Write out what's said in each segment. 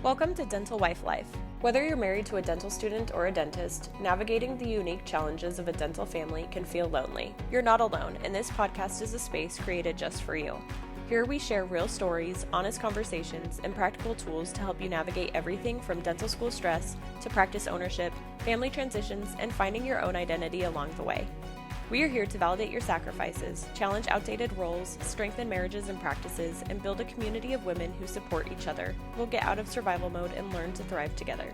Welcome to Dental Wife Life. Whether you're married to a dental student or a dentist, navigating the unique challenges of a dental family can feel lonely. You're not alone, and this podcast is a space created just for you. Here we share real stories, honest conversations, and practical tools to help you navigate everything from dental school stress to practice ownership, family transitions, and finding your own identity along the way. We are here to validate your sacrifices, challenge outdated roles, strengthen marriages and practices, and build a community of women who support each other. We'll get out of survival mode and learn to thrive together.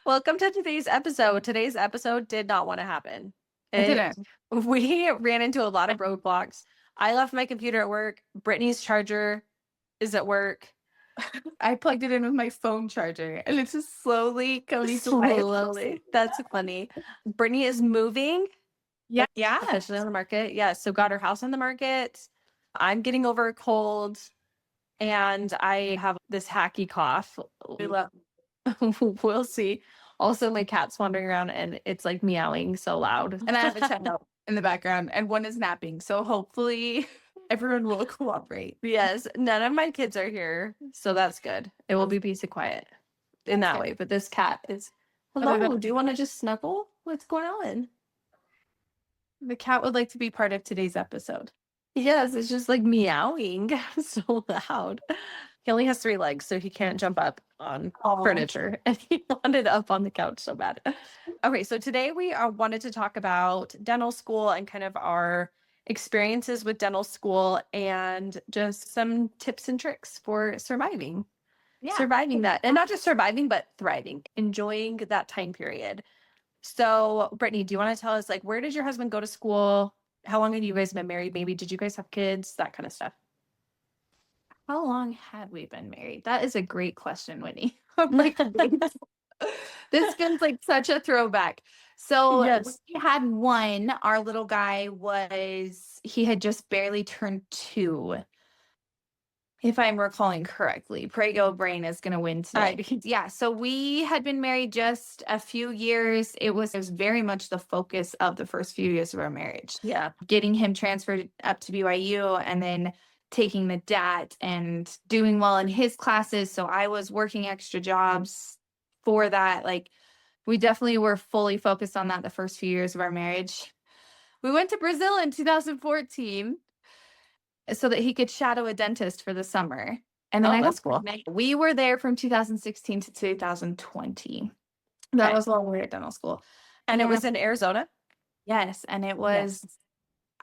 Welcome to today's episode. Today's episode did not want to happen. It didn't. We ran into a lot of roadblocks. I left my computer at work. Brittany's charger is at work. I plugged it in with my phone charger, and it's just slowly coming to life. Slowly. That's funny. Brittany is moving. Yeah. Officially on the market. Yeah. So got her house on the market. I'm getting over a cold, and I have this hacky cough. We'll see. Also, my cat's wandering around, and it's like meowing so loud. And I have a child in the background, and one is napping. So hopefully everyone will cooperate. Yes, none of my kids are here, so that's good. It will be peace and quiet in that way. But this cat is, hello, do you want to just snuggle? What's going on? The cat would like to be part of today's episode. Yes, it's just like meowing so loud. He only has 3 legs, so he can't jump up on furniture. And he wanted up on the couch so bad. Okay, so today we wanted to talk about dental school and kind of our experiences with dental school and just some tips and tricks for surviving. Yeah. Surviving that. And not just surviving, but thriving, enjoying that time period. So, Brittany, do you want to tell us, like, where did your husband go to school? How long have you guys been married? Maybe did you guys have kids? That kind of stuff. How long had we been married? That is a great question, Whitney. I'm like, this feels like such a throwback. So Yes. we had one. Our little guy he had just barely turned 2. If I'm recalling correctly, Prego Brain is going to win today. Yeah. So we had been married just a few years. It was very much the focus of the first few years of our marriage. Yeah. Getting him transferred up to BYU and then taking the DAT and doing well in his classes. So I was working extra jobs for that. Like, we definitely were fully focused on that the first few years of our marriage. We went to Brazil in 2014 so that he could shadow a dentist for the summer. And then that's cool. We were there from 2016 to 2020. That was while we were at dental school. And it was in Arizona? Yes. And it was,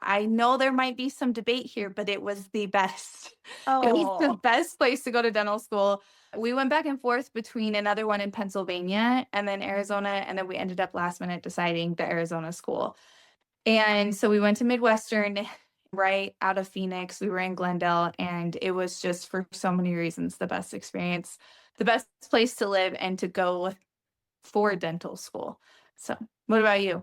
I know there might be some debate here, but it was the best. It was the best place to go to dental school. We went back and forth between another one in Pennsylvania and then Arizona. And then we ended up last minute deciding the Arizona school. And so we went to Midwestern right out of Phoenix. We were in Glendale, and it was just, for so many reasons, the best experience, the best place to live and to go for dental school. So what about you?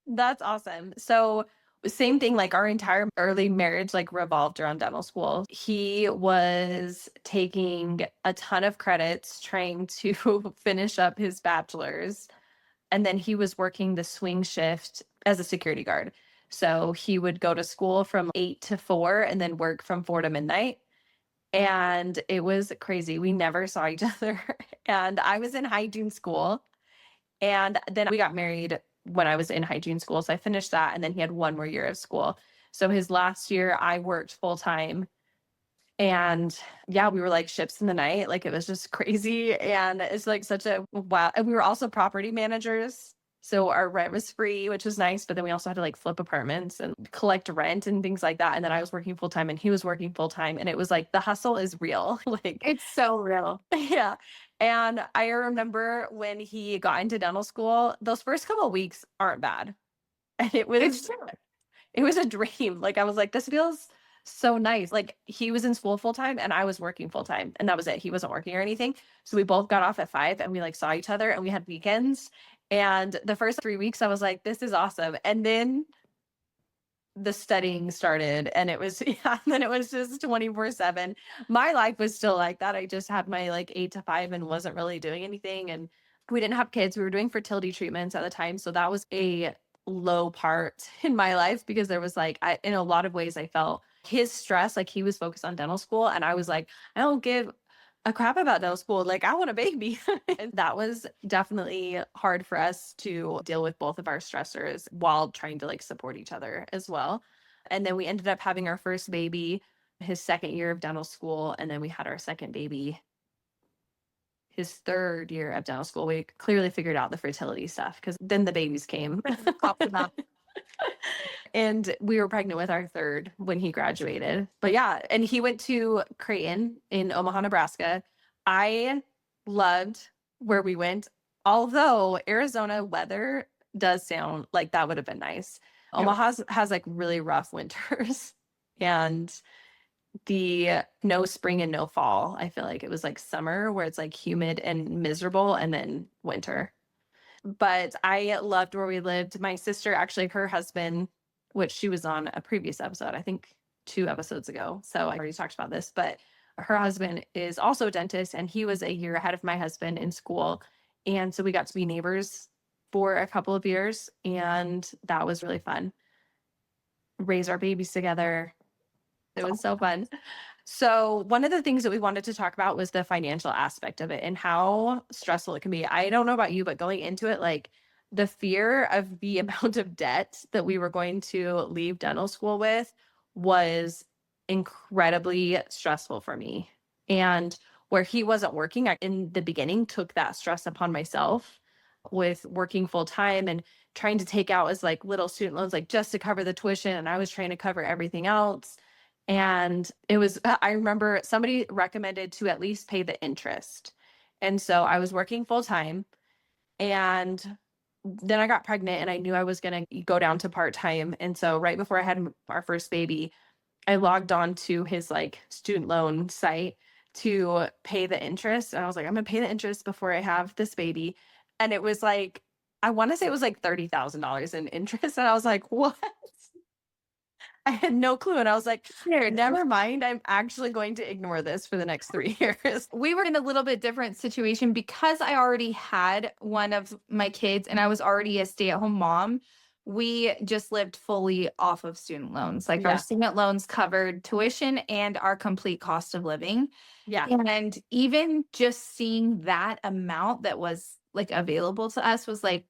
That's awesome. So same thing, like our entire early marriage like revolved around dental school. He was taking a ton of credits trying to finish up his bachelor's, and then he was working the swing shift as a security guard. So he would go to school from 8 to 4 and then work from 4 to midnight. And it was crazy. We never saw each other. And I was in hygiene school. And then we got married when I was in hygiene school. So I finished that. And then he had 1 more year of school. So his last year, I worked full time. And yeah, we were like ships in the night. Like, it was just crazy. And it's like such a wow. And we were also property managers. So our rent was free, which was nice. But then we also had to like flip apartments and collect rent and things like that. And then I was working full time and he was working full time. And it was like, the hustle is real. Like, It's so real. yeah. And I remember when he got into dental school, those first couple of weeks aren't bad. And it was a dream. Like, I was like, this feels so nice. Like, he was in school full time and I was working full time, and that was it. He wasn't working or anything. So we both got off at 5 and we like saw each other and we had weekends. And the first 3 weeks I was like, this is awesome. And then the studying started, and it was, and then it was just 24/7. My life was still like that. I just had my like 8 to 5 and wasn't really doing anything. And we didn't have kids. We were doing fertility treatments at the time. So that was a low part in my life, because there was like, in a lot of ways I felt his stress, like he was focused on dental school. And I was like, I don't give a crap about dental school. Like, I want a baby. And that was definitely hard for us to deal with both of our stressors while trying to like support each other as well. And then we ended up having our first baby his second year of dental school. And then we had our second baby his third year of dental school. We clearly figured out the fertility stuff because then the babies came. And we were pregnant with our third when he graduated. But yeah, and he went to Creighton in Omaha, Nebraska. I loved where we went, although Arizona weather does sound like that would have been nice. Omaha has like really rough winters and the no spring and no fall. I feel like it was like summer where it's like humid and miserable and then winter. But I loved where we lived. My sister, actually, her husband, which she was on a previous episode, I think 2 episodes ago. So I already talked about this, but her husband is also a dentist and he was a year ahead of my husband in school. And so we got to be neighbors for a couple of years. And that was really fun. Raise our babies together. It was so fun. So one of the things that we wanted to talk about was the financial aspect of it and how stressful it can be. I don't know about you, but going into it, like the fear of the amount of debt that we were going to leave dental school with was incredibly stressful for me. And where he wasn't working, I, in the beginning, took that stress upon myself with working full time and trying to take out as like little student loans, like just to cover the tuition. And I was trying to cover everything else. And it was, I remember somebody recommended to at least pay the interest. And so I was working full time and then I got pregnant and I knew I was going to go down to part time. And so right before I had our first baby, I logged on to his like student loan site to pay the interest. And I was like, I'm going to pay the interest before I have this baby. And it was like, I want to say it was like $30,000 in interest. And I was like, what? I had no clue. And I was like, never mind. I'm actually going to ignore this for the next 3 years. We were in a little bit different situation because I already had one of my kids and I was already a stay-at-home mom. We just lived fully off of student loans. Like our student loans covered tuition and our complete cost of living. Yeah. And even just seeing that amount that was like available to us was like,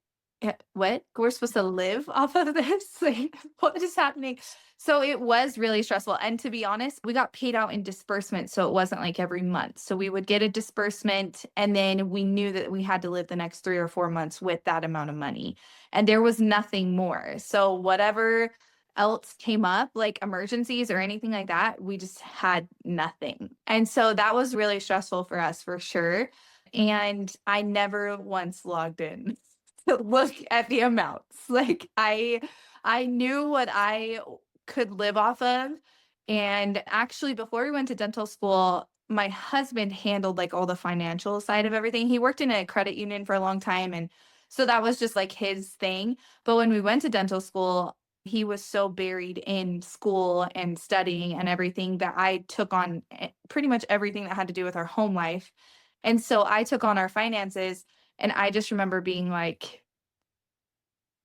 what? We're supposed to live off of this? Like, what is happening? So it was really stressful. And to be honest, we got paid out in disbursement. So it wasn't like every month. So we would get a disbursement and then we knew that we had to live the next 3 or 4 months with that amount of money. And there was nothing more. So whatever else came up, like emergencies or anything like that, we just had nothing. And so that was really stressful for us for sure. And I never once logged in to look at the amounts. Like I knew what I could live off of. And actually, before we went to dental school, my husband handled like all the financial side of everything. He worked in a credit union for a long time. And so that was just like his thing. But when we went to dental school, he was so buried in school and studying and everything that I took on pretty much everything that had to do with our home life. And so I took on our finances. And I just remember being like,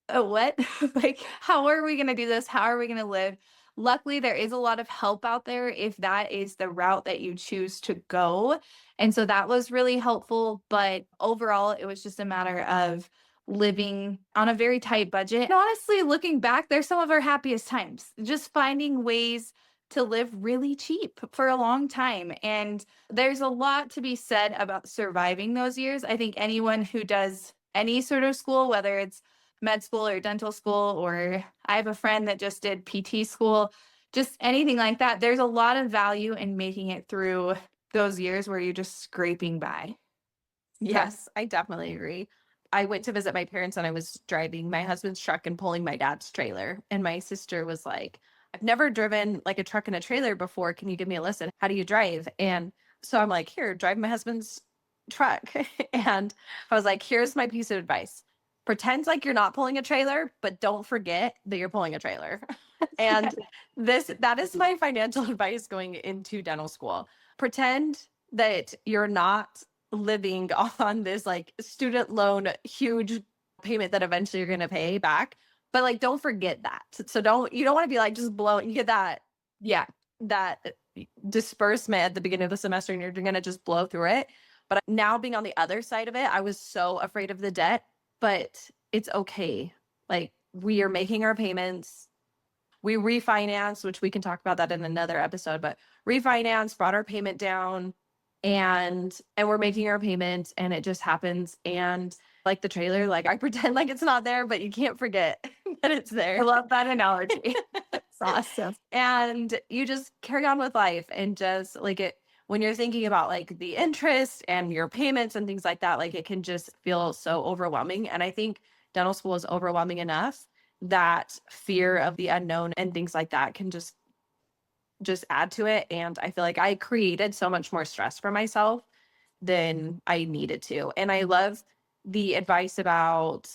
oh, what? Like, how are we going to do this? How are we going to live? Luckily, there is a lot of help out there if that is the route that you choose to go. And so that was really helpful. But overall, it was just a matter of living on a very tight budget. And honestly, looking back, they're some of our happiest times, just finding ways to live really cheap for a long time. And there's a lot to be said about surviving those years. I think anyone who does any sort of school, whether it's med school or dental school, or I have a friend that just did PT school, just anything like that, there's a lot of value in making it through those years where you're just scraping by. Yes, I definitely agree. I went to visit my parents and I was driving my husband's truck and pulling my dad's trailer. And my sister was like, I've never driven like a truck and a trailer before. Can you give me a lesson? How do you drive? And so I'm like, here, drive my husband's truck. And I was like, here's my piece of advice. Pretend like you're not pulling a trailer, but don't forget that you're pulling a trailer. And that is my financial advice going into dental school. Pretend that you're not living on this like student loan huge payment that eventually you're going to pay back, but like don't forget that. So you don't want to be like just blow, you get that. Yeah. that disbursement at the beginning of the semester and you're going to just blow through it. But now being on the other side of it, I was so afraid of the debt, but it's okay. Like we are making our payments. We refinanced, which we can talk about that in another episode, but refinanced, brought our payment down and we're making our payments and it just happens. And like the trailer, like I pretend like it's not there, but you can't forget that it's I there. love that analogy. It's awesome. And you just carry on with life and just like it when you're thinking about like the interest and your payments and things like that, like it can just feel so overwhelming. And I think dental school is overwhelming enough that fear of the unknown and things like that can just add to it. And I feel like I created so much more stress for myself than I needed to. And I love the advice about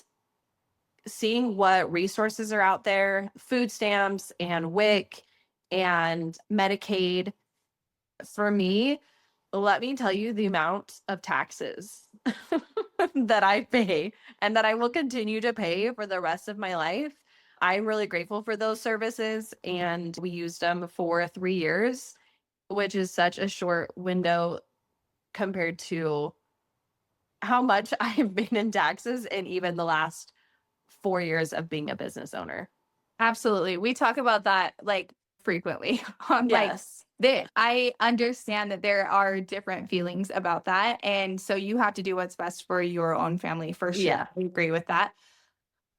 seeing what resources are out there, food stamps and WIC and Medicaid. For me, let me tell you the amount of taxes that I pay and that I will continue to pay for the rest of my life. I'm really grateful for those services and we used them for 3 years, which is such a short window compared to how much I have been in taxes in even the last 4 years of being a business owner. Absolutely. We talk about that like frequently on like Yes. I understand that there are different feelings about that. And so you have to do what's best for your own family for sure. Yeah. I agree with that.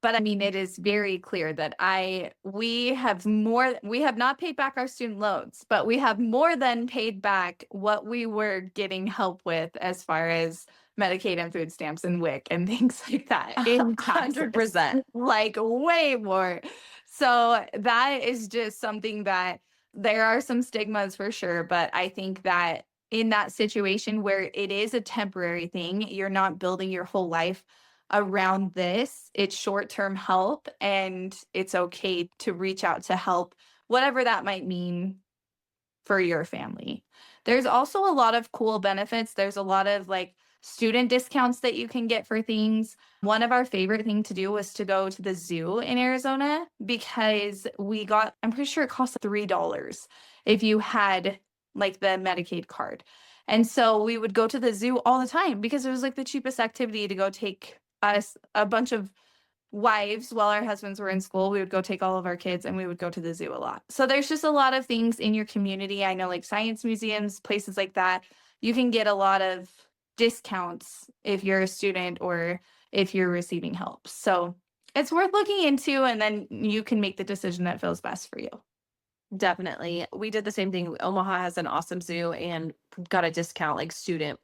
But I mean, it is very clear that we have not paid back our student loans, but we have more than paid back what we were getting help with as far as Medicaid and food stamps and WIC and things like that in taxes. 100%. Like way more. So that is just something that there are some stigmas for sure, but I think that in that situation where it is a temporary thing, you're not building your whole life around this. It's short-term help and it's okay to reach out to help, whatever that might mean for your family. There's also a lot of cool benefits. There's a lot of like student discounts that you can get for things. One of our favorite thing to do was to go to the zoo in Arizona because I'm pretty sure it cost $3 if you had like the Medicaid card. And so we would go to the zoo all the time because it was like the cheapest activity to go take us a bunch of wives while our husbands were in school. We would go take all of our kids and we would go to the zoo a lot. So there's just a lot of things in your community. I know like science museums, places like that, you can get a lot of discounts if you're a student or if you're receiving help. So it's worth looking into and then you can make the decision that feels best for you. Definitely. We did the same thing. Omaha has an awesome zoo and got a discount like student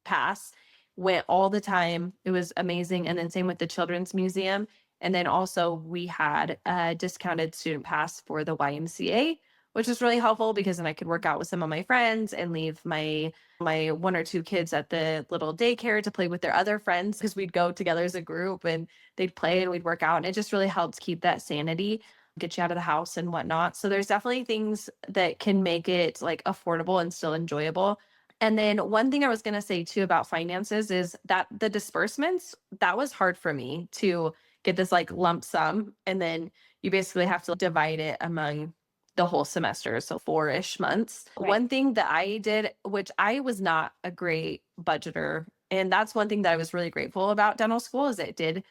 pass. Went all the time. It was amazing. And then same with the Children's Museum. And then also we had a discounted student pass for the YMCA, which was really helpful because then I could work out with some of my friends and leave my one or two kids at the little daycare to play with their other friends because we'd go together as a group and they'd play and we'd work out. And it just really helps keep that sanity, get you out of the house and whatnot. So there's definitely things that can make it like affordable and still enjoyable. And then one thing I was going to say too about finances is that the disbursements, that was hard for me to get this like lump sum. And then you basically have to divide it among the whole semester. So 4-ish months. Right. One thing that I did, which I was not a great budgeter. And that's one thing that I was really grateful about dental school is it did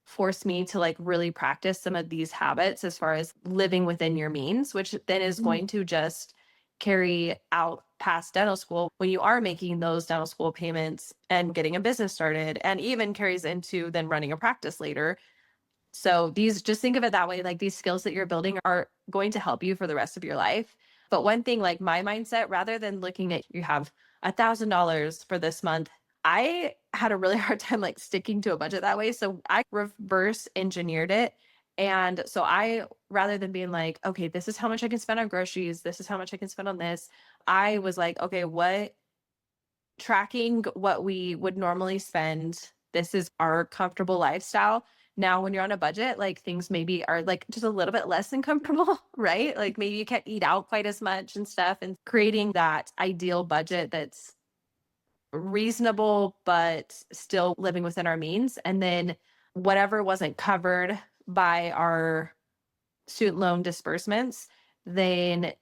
force me to like really practice some of these habits as far as living within your means, which then is going to just carry out past dental school when you are making those dental school payments and getting a business started and even carries into then running a practice later. So these just think of it that way, like these skills that you're building are going to help you for the rest of your life. But one thing like my mindset, rather than looking at you have $1,000 for this month, I had a really hard time like sticking to a budget that way. So I reverse engineered it. And so rather than being like, okay, this is how much I can spend on groceries, this is how much I can spend on this, I was like, okay, tracking what we would normally spend. This is our comfortable lifestyle. Now, when you're on a budget, like things maybe are like just a little bit less than comfortable, right? Like maybe you can't eat out quite as much and stuff, and creating that ideal budget that's reasonable, but still living within our means. And then whatever wasn't covered by our student loan disbursements, then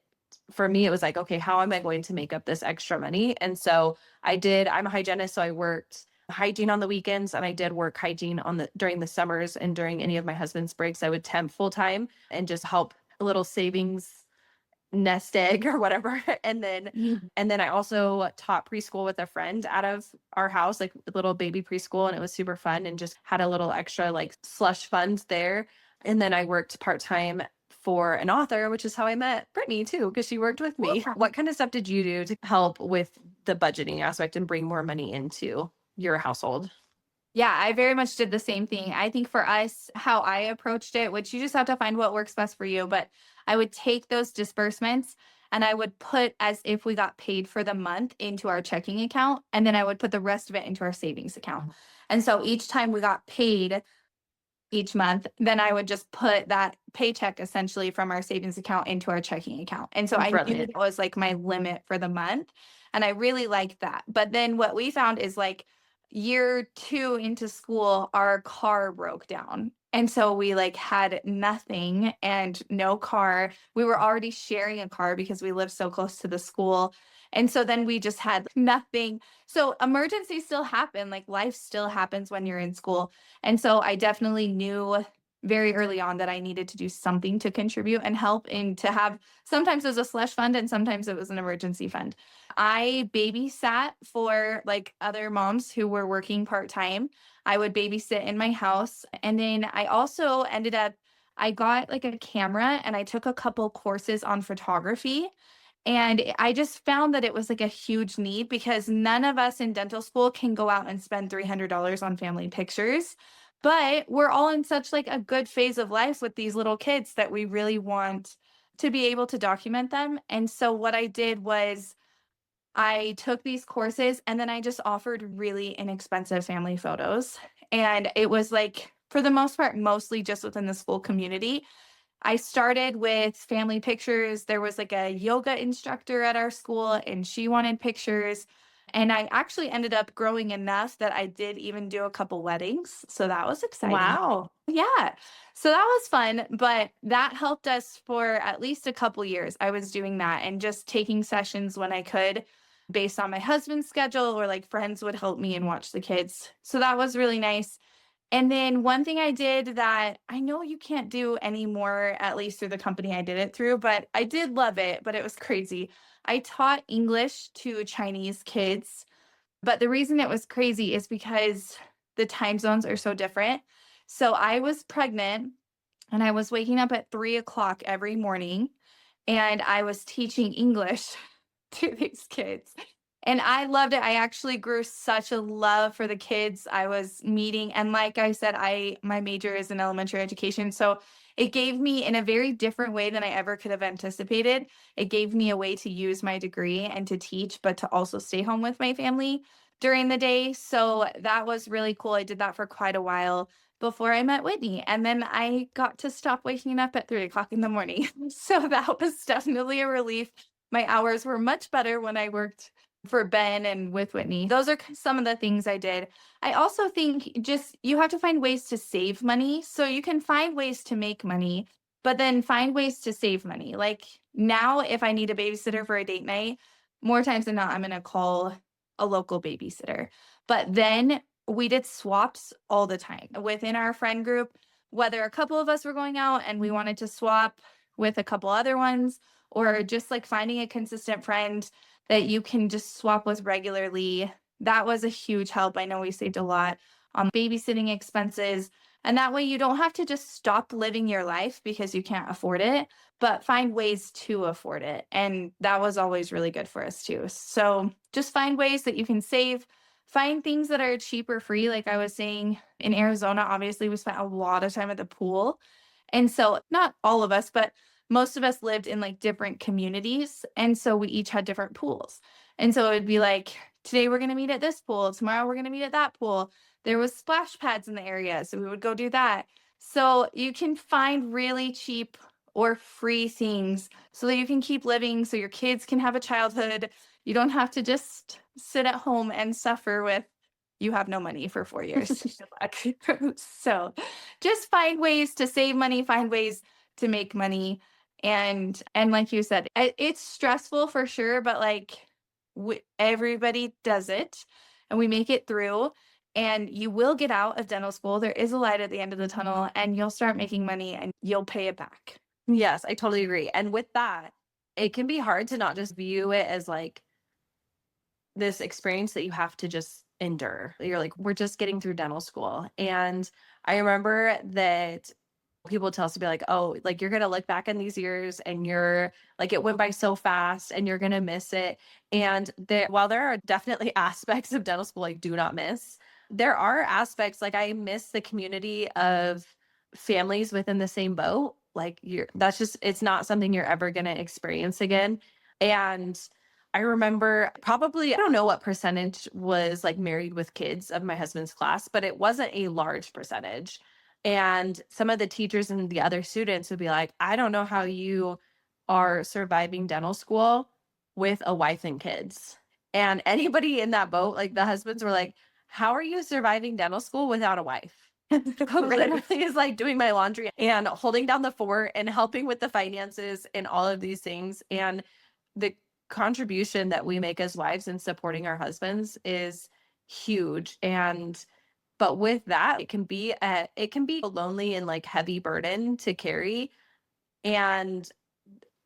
for me, it was like, okay, how am I going to make up this extra money? And so I'm a hygienist. So I worked hygiene on the weekends, and I did work hygiene during the summers, and during any of my husband's breaks, I would temp full time and just help a little savings nest egg or whatever. And then I also taught preschool with a friend out of our house, like a little baby preschool, and it was super fun, and just had a little extra like slush fund there. And then I worked part-time for an author, which is how I met Brittany too, because she worked with me. What kind of stuff did you do to help with the budgeting aspect and bring more money into your household? Yeah, I very much did the same thing. I think for us, how I approached it, which you just have to find what works best for you, but I would take those disbursements and I would put as if we got paid for the month into our checking account. And then I would put the rest of it into our savings account. And so each time we got paid each month, then I would just put that paycheck essentially from our savings account into our checking account. And so I knew Brilliant. it was like my limit for the month. And I really liked that. But then what we found is like year 2 into school, our car broke down. And so we like had nothing and no car. We were already sharing a car because we lived so close to the school. And so then we just had nothing. So emergencies still happen, like life still happens when you're in school. And so I definitely knew very early on that I needed to do something to contribute and help, and to have, sometimes it was a slush fund and sometimes it was an emergency fund. I babysat for like other moms who were working part-time. I would babysit in my house. And then I also I got like a camera and I took a couple courses on photography. And I just found that it was like a huge need because none of us in dental school can go out and spend $300 on family pictures. But we're all in such like a good phase of life with these little kids that we really want to be able to document them. And so what I did was I took these courses and then I just offered really inexpensive family photos. And it was like, for the most part, mostly just within the school community. I started with family pictures. There was like a yoga instructor at our school and she wanted pictures. And I actually ended up growing enough that I did even do a couple weddings. So that was exciting. Wow. Yeah. So that was fun, but that helped us for at least a couple years. I was doing that and just taking sessions when I could based on my husband's schedule, or like friends would help me and watch the kids. So that was really nice. And then one thing I did that I know you can't do anymore, at least through the company I did it through, but I did love it, but it was crazy. I taught English to Chinese kids, but the reason it was crazy is because the time zones are so different. So I was pregnant and I was waking up at 3 o'clock every morning and I was teaching English to these kids. And I loved it. I actually grew such a love for the kids I was meeting. And like I said, my major is in elementary education. So it gave me, in a very different way than I ever could have anticipated, it gave me a way to use my degree and to teach, but to also stay home with my family during the day. So that was really cool. I did that for quite a while before I met Whitney. And then I got to stop waking up at 3 o'clock in the morning. So that was definitely a relief. My hours were much better when I worked for Ben and with Whitney. Those are some of the things I did. I also think just you have to find ways to save money. So you can find ways to make money, but then find ways to save money. Like now, if I need a babysitter for a date night, more times than not, I'm going to call a local babysitter. But then we did swaps all the time within our friend group, whether a couple of us were going out and we wanted to swap with a couple other ones, or just like finding a consistent friend that you can just swap with regularly. That was a huge help. I know we saved a lot on babysitting expenses. And that way you don't have to just stop living your life because you can't afford it, but find ways to afford it. And that was always really good for us too. So just find ways that you can save, find things that are cheap or free. Like I was saying, in Arizona, obviously we spent a lot of time at the pool. And so not all of us, but most of us lived in like different communities. And so we each had different pools. And so it'd be like, today we're going to meet at this pool. Tomorrow we're going to meet at that pool. There was splash pads in the area. So we would go do that. So you can find really cheap or free things so that you can keep living, so your kids can have a childhood. You don't have to just sit at home and suffer with you have no money for 4 years. Good luck. So just find ways to save money, find ways to make money. And like you said, it's stressful for sure, but like everybody does it and we make it through. And you will get out of dental school. There is a light at the end of the tunnel, and you'll start making money and you'll pay it back. Yes, I totally agree. And with that, it can be hard to not just view it as like this experience that you have to just endure. You're like, we're just getting through dental school. And I remember that people tell us to be like, oh, like you're gonna look back in these years and you're like it went by so fast and you're gonna miss it. And while there are definitely aspects of dental school I do not miss, there are aspects like I miss the community of families within the same boat. Like that's just it's not something you're ever gonna experience again. And I remember probably, I don't know what percentage was like married with kids of my husband's class, but it wasn't a large percentage. And some of the teachers and the other students would be like, I don't know how you are surviving dental school with a wife and kids. And anybody in that boat, like the husbands were like, how are you surviving dental school without a wife? Who literally is like doing my laundry and holding down the fort and helping with the finances and all of these things. And the contribution that we make as wives in supporting our husbands is huge. And but with that, it can be a lonely and like heavy burden to carry. And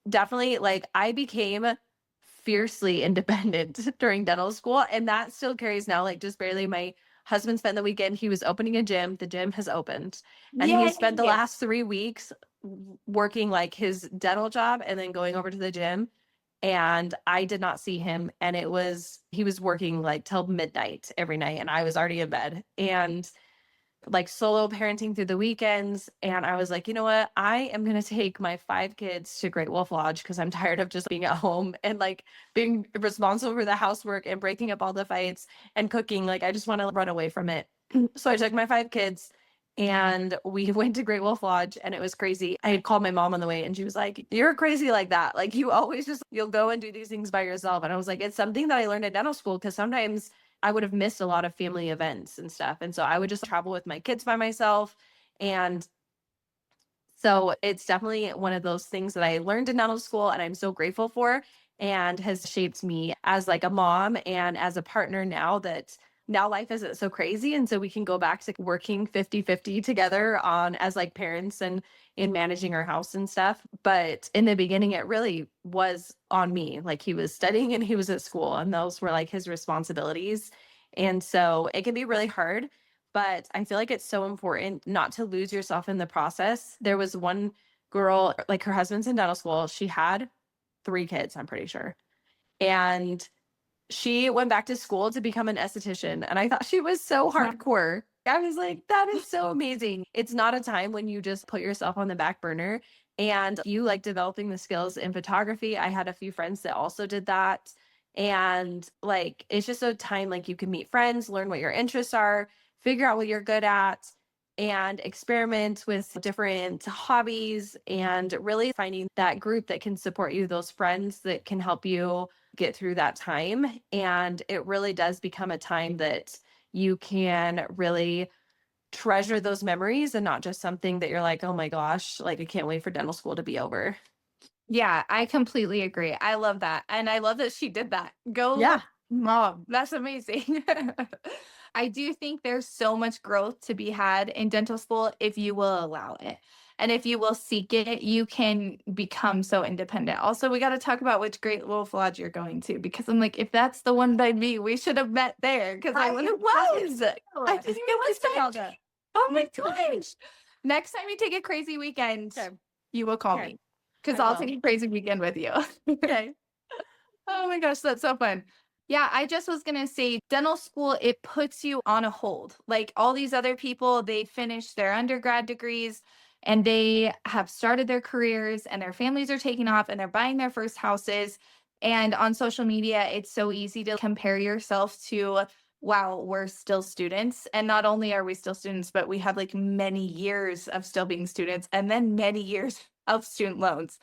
definitely like I became fiercely independent during dental school, and that still carries now, like just barely. My husband spent the weekend, he was opening a gym, the gym has opened, and he spent the last 3 weeks working like his dental job and then going over to the gym. And I did not see him, and he was working like till midnight every night and I was already in bed. And like solo parenting through the weekends. And I was like, you know what? I am going to take my 5 kids to Great Wolf Lodge because I'm tired of just being at home and like being responsible for the housework and breaking up all the fights and cooking. Like, I just want to run away from it. So I took my 5 kids and we went to Great Wolf Lodge, and it was crazy. I had called my mom on the way and she was like, you're crazy like that. Like, you always you'll go and do these things by yourself. And I was like, it's something that I learned at dental school because sometimes I would have missed a lot of family events and stuff. And so I would just travel with my kids by myself. And so it's definitely one of those things that I learned in dental school and I'm so grateful for, and has shaped me as like a mom and as a partner now that now life isn't so crazy. And so we can go back to working 50-50 together on as like parents and in managing our house and stuff. But in the beginning, it really was on me. Like he was studying and he was at school, and those were like his responsibilities. And so it can be really hard, but I feel like it's so important not to lose yourself in the process. There was one girl, like her husband's in dental school. She had 3 kids, I'm pretty sure. And she went back to school to become an esthetician. And I thought she was so hardcore. I was like, that is so amazing. It's not a time when you just put yourself on the back burner and you like developing the skills in photography. I had a few friends that also did that. And like, it's just a time like you can meet friends, learn what your interests are, figure out what you're good at, and experiment with different hobbies and really finding that group that can support you, those friends that can help you get through that time. And it really does become a time that you can really treasure those memories and not just something that you're like, oh my gosh, like I can't wait for dental school to be over. Yeah, I completely agree. I love that. And I love that she did that. Go, Yeah. mom. That's amazing. I do think there's so much growth to be had in dental school if you will allow it. And if you will seek it, you can become so independent. Also, we got to talk about which Great Wolf Lodge you're going to, because I'm like, if that's the one by me, we should have met there because I would have. I didn't even was Oh my gosh. Next time you take a crazy weekend, Okay. you will call me. Because I'll take a crazy weekend with you. Okay. Oh my gosh, that's so fun. Yeah, I just was gonna say dental school, it puts you on a hold. Like all these other people, they finished their undergrad degrees and they have started their careers and their families are taking off and they're buying their first houses. And on social media, it's so easy to compare yourself to, wow, we're still students. And not only are we still students, but we have like many years of still being students and then many years of student loans.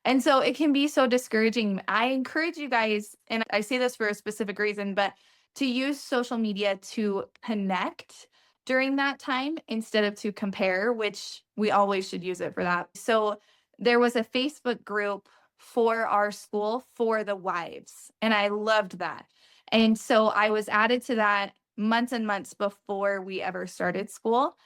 And so it can be so discouraging. I encourage you guys, and I say this for a specific reason, but to use social media to connect during that time instead of to compare, which we always should use it for that. So there was a Facebook group for our school for the wives. And I loved that. And so I was added to that months and months before we ever started school.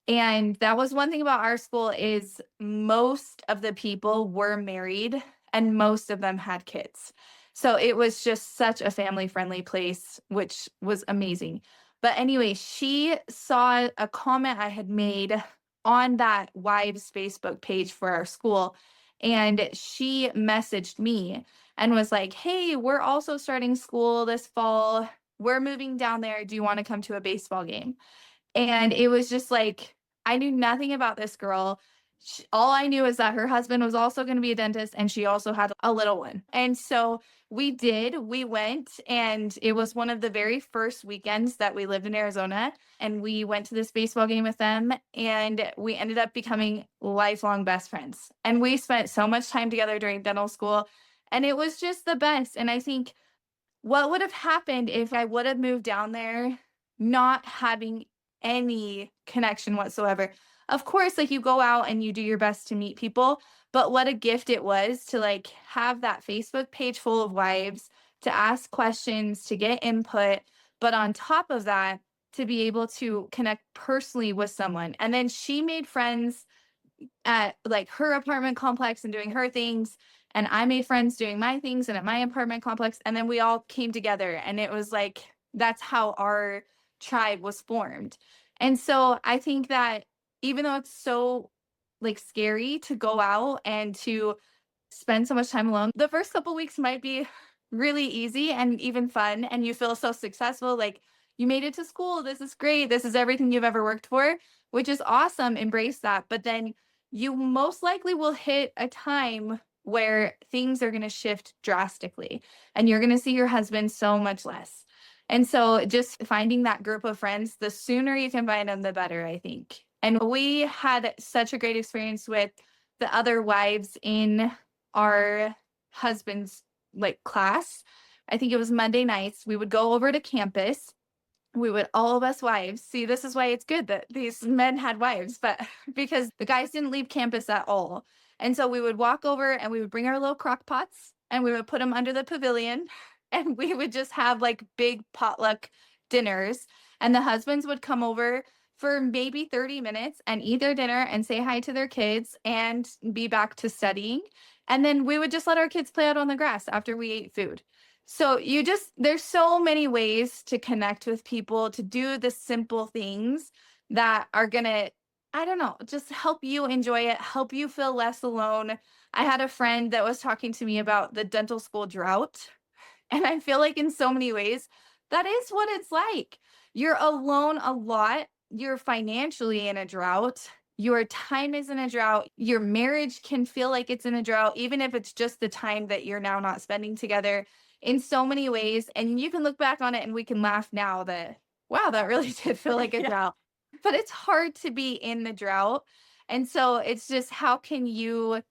And that was one thing about our school is most of the people were married and most of them had kids. So it was just such a family friendly place, which was amazing. But anyway, she saw a comment I had made on that wives Facebook page for our school. And she messaged me and was like, "Hey, we're also starting school this fall. We're moving down there. Do you want to come to a baseball game?" And it was just like, I knew nothing about this girl. All I knew is that her husband was also going to be a dentist and she also had a little one. And so we went, and it was one of the very first weekends that we lived in Arizona. And we went to this baseball game with them, and we ended up becoming lifelong best friends. And we spent so much time together during dental school, and it was just the best. And I think what would have happened if I would have moved down there not having any connection whatsoever? Of course, like, you go out and you do your best to meet people, but what a gift it was to like have that Facebook page full of wives, to ask questions, to get input, but on top of that, to be able to connect personally with someone. And then she made friends at like her apartment complex and doing her things, and I made friends doing my things and at my apartment complex, and then we all came together, and it was like that's how our tribe was formed. And so I think that even though it's so like scary to go out and to spend so much time alone, the first couple weeks might be really easy and even fun, and you feel so successful, like you made it to school, this is great, this is everything you've ever worked for, which is awesome, embrace that. But then you most likely will hit a time where things are going to shift drastically and you're going to see your husband so much less. And so just finding that group of friends, the sooner you can find them, the better, I think. And we had such a great experience with the other wives in our husband's like class. I think it was Monday nights. We would go over to campus. We would, all of us wives, see, this is why it's good that these men had wives, but because the guys didn't leave campus at all. And so we would walk over and we would bring our little crock pots and we would put them under the pavilion and we would just have like big potluck dinners. And the husbands would come over for maybe 30 minutes and eat their dinner and say hi to their kids and be back to studying. And then we would just let our kids play out on the grass after we ate food. So you just, there's so many ways to connect with people, to do the simple things that are going to, I don't know, just help you enjoy it, help you feel less alone. I had a friend that was talking to me about the dental school drought. And I feel like in so many ways, that is what it's like. You're alone a lot. You're financially in a drought. Your time is in a drought. Your marriage can feel like it's in a drought, even if it's just the time that you're now not spending together in so many ways. And you can look back on it and we can laugh now that, wow, that really did feel like a Yeah. drought. But it's hard to be in the drought. And so it's just how can you,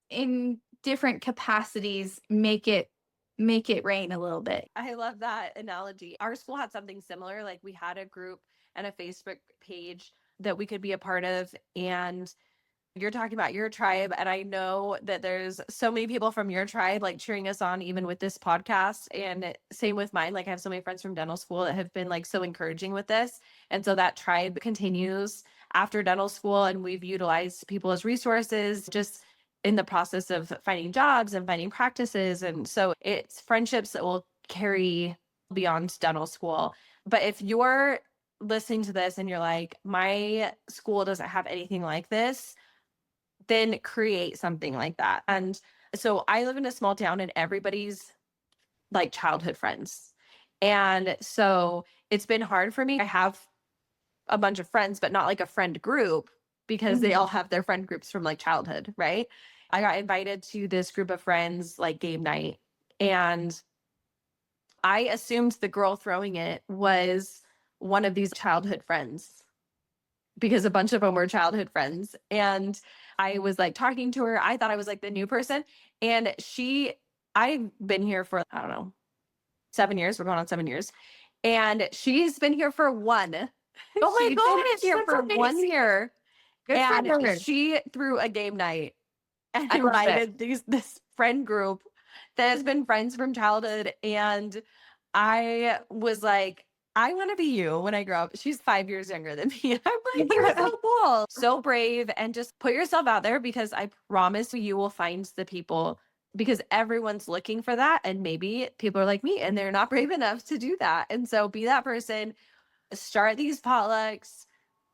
in different capacities, make it rain a little bit. I love that analogy. Our school had something similar. Like we had a group and a Facebook page that we could be a part of. And you're talking about your tribe. And I know that there's so many people from your tribe like cheering us on, even with this podcast. And same with mine. Like I have so many friends from dental school that have been like so encouraging with this. And so that tribe continues after dental school. And we've utilized people as resources just in the process of finding jobs and finding practices. And so it's friendships that will carry beyond dental school. But if you're listening to this and you're like, my school doesn't have anything like this, then create something like that. And so I live in a small town and everybody's like childhood friends. And so it's been hard for me. I have a bunch of friends, but not like a friend group because they all have their friend groups from like childhood, right? I got invited to this group of friends like game night, and I assumed the girl throwing it was one of these childhood friends because a bunch of them were childhood friends. And I was like talking to her. I thought I was like the new person. And I've been here for, I don't know, 7 years. We're going on 7 years. And she's been here for one. Oh my She's been gosh, here that's for 1 amazing. year. Good for And her. she threw a game night and I love it. invited this friend group that has been friends from childhood. And I was like, I want to be you when I grow up. She's 5 years younger than me. I'm like, you're so cool, so brave, and just put yourself out there, because I promise you will find the people, because everyone's looking for that. And maybe people are like me and they're not brave enough to do that. And so be that person, start these potlucks,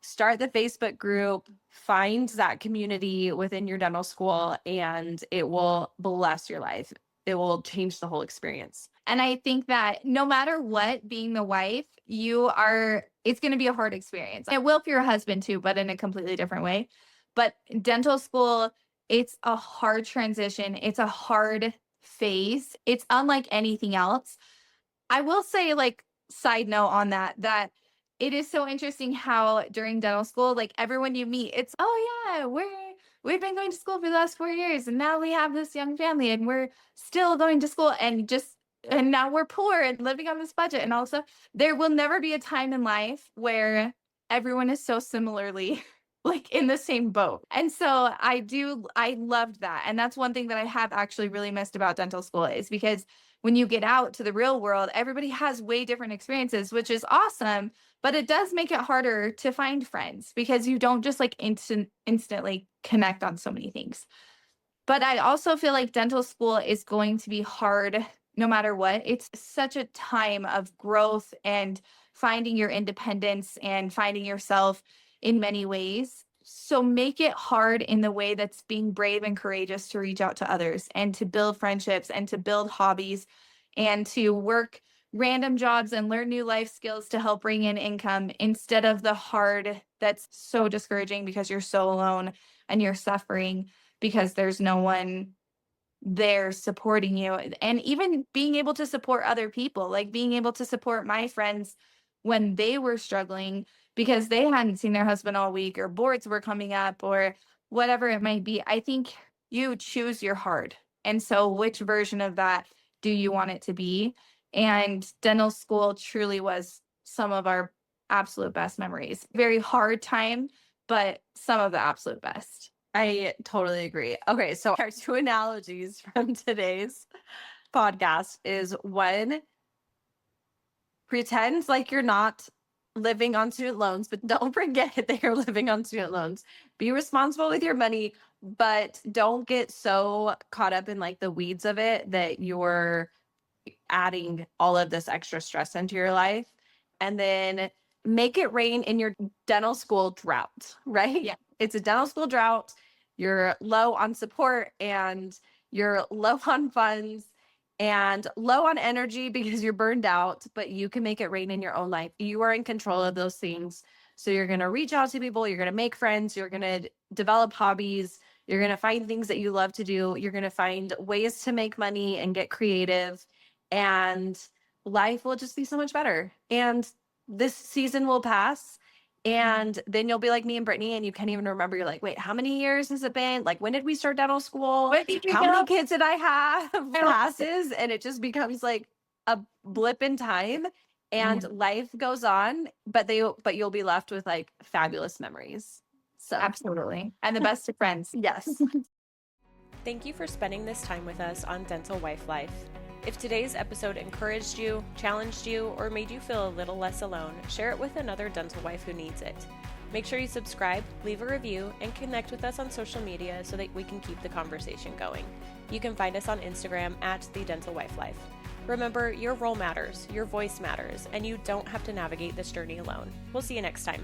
start the Facebook group, find that community within your dental school, and it will bless your life. It will change the whole experience. And I think that no matter what, being the wife, it's going to be a hard experience. It will for your husband too, but in a completely different way. But dental school, it's a hard transition. It's a hard phase. It's unlike anything else. I will say, like, side note on that it is so interesting how during dental school, like, everyone you meet, it's, oh yeah, we've been going to school for the last 4 years, and now we have this young family, and we're still going to school, and now we're poor and living on this budget and all this stuff. There will never be a time in life where everyone is so similarly like in the same boat. And so I loved that. And that's one thing that I have actually really missed about dental school, is because when you get out to the real world, everybody has way different experiences, which is awesome, but it does make it harder to find friends because you don't just like instantly connect on so many things. But I also feel like dental school is going to be hard no matter what. It's such a time of growth and finding your independence and finding yourself in many ways. So make it hard in the way that's being brave and courageous to reach out to others and to build friendships and to build hobbies and to work random jobs and learn new life skills to help bring in income, instead of the hard that's so discouraging because you're so alone and you're suffering because there's no one there supporting you. And even being able to support other people, like being able to support my friends when they were struggling because they hadn't seen their husband all week, or boards were coming up, or whatever it might be. I think you choose your heart. And so which version of that do you want it to be? And dental school truly was some of our absolute best memories. Very hard time, but some of the absolute best. I totally agree. Okay, so our two analogies from today's podcast is, one, pretend like you're not living on student loans, but don't forget that you're living on student loans. Be responsible with your money, but don't get so caught up in like the weeds of it that you're adding all of this extra stress into your life. And then make it rain in your dental school drought, right? Yeah. It's a dental school drought. You're low on support and you're low on funds and low on energy because you're burned out, but you can make it rain in your own life. You are in control of those things. So you're going to reach out to people, you're going to make friends, you're going to develop hobbies, you're going to find things that you love to do, you're going to find ways to make money and get creative, and life will just be so much better. And this season will pass. And then you'll be like me and Brittany, and you can't even remember. You're like, wait, how many years has it been? Like, when did we start dental school? How many kids did I have? Passes. And it just becomes like a blip in time, and life goes on, but you'll be left with like fabulous memories. So Absolutely. And the best of friends. yes. Thank you for spending this time with us on Dental Wife Life. If today's episode encouraged you, challenged you, or made you feel a little less alone, share it with another dental wife who needs it. Make sure you subscribe, leave a review, and connect with us on social media so that we can keep the conversation going. You can find us on Instagram at The Dental Wife Life. Remember, your role matters, your voice matters, and you don't have to navigate this journey alone. We'll see you next time.